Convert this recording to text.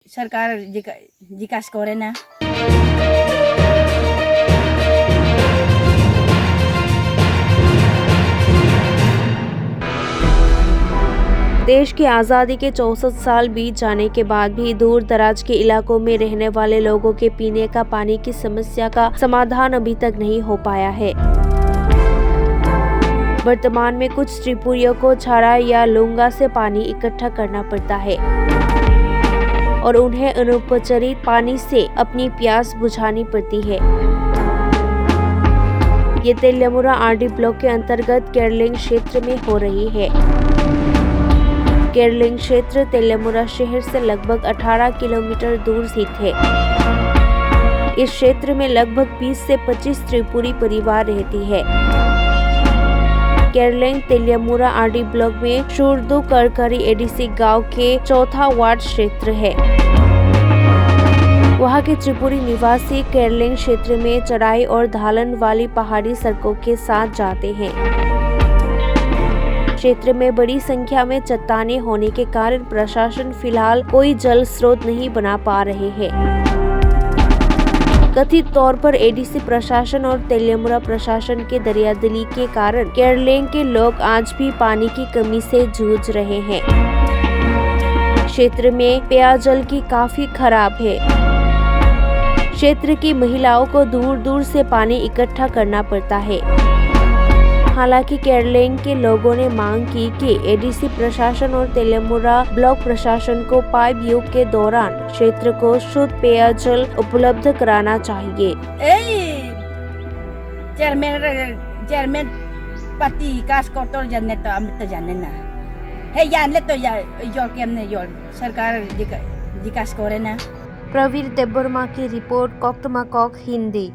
सरकार विकास करे ना। देश की आज़ादी के 64 साल बीत जाने के बाद भी दूर दराज के इलाकों में रहने वाले लोगों के पीने का पानी की समस्या का समाधान अभी तक नहीं हो पाया है। वर्तमान में कुछ त्रिपुरियों को छाड़ा या लुंगा से पानी इकट्ठा करना पड़ता है और उन्हें अनुपचारित पानी से अपनी प्यास बुझानी पड़ती है। ये तेलियामुरा आरडी ब्लॉक के अंतर्गत केरलिंग क्षेत्र में हो रही है। केरलिंग क्षेत्र तेलियामुरा शहर से लगभग 18 किलोमीटर दूर स्थित है। इस क्षेत्र में लगभग 20 से 25 त्रिपुरी परिवार रहती है। केरलिंग तेलियामुरा आरडी ब्लॉक में शुरदू करकरी एडीसी गांव के 4था वार्ड क्षेत्र है। वहां के त्रिपुरी निवासी केरलिंग क्षेत्र में चढ़ाई और ढालन वाली पहाड़ी सड़कों के साथ जाते हैं। क्षेत्र में बड़ी संख्या में चट्टानें होने के कारण प्रशासन फिलहाल कोई जल स्रोत नहीं बना पा रहे हैं। कथित तौर पर एडीसी प्रशासन और तेलियामुरा प्रशासन के दरियादिली के कारण केरलिंग के लोग आज भी पानी की कमी से जूझ रहे हैं। क्षेत्र में पेयजल की काफी खराब है। क्षेत्र की महिलाओं को दूर दूर से पानी इकट्ठा करना पड़ता है। हालांकि केरलिंग के लोगों ने मांग की कि एडीसी प्रशासन और तेलियामुरा ब्लॉक प्रशासन को पाइप युग के दौरान क्षेत्र को शुद्ध पेयजल उपलब्ध कराना चाहिए। चेयरमैन पार्टी विकास करतो जाने तो हम तो जाने ना है जाने तो योर केमने योर सरकार विकास करे ना। प्रवीर देबबर्मा की रिपोर्ट कोक्तमा कोक हिंदी।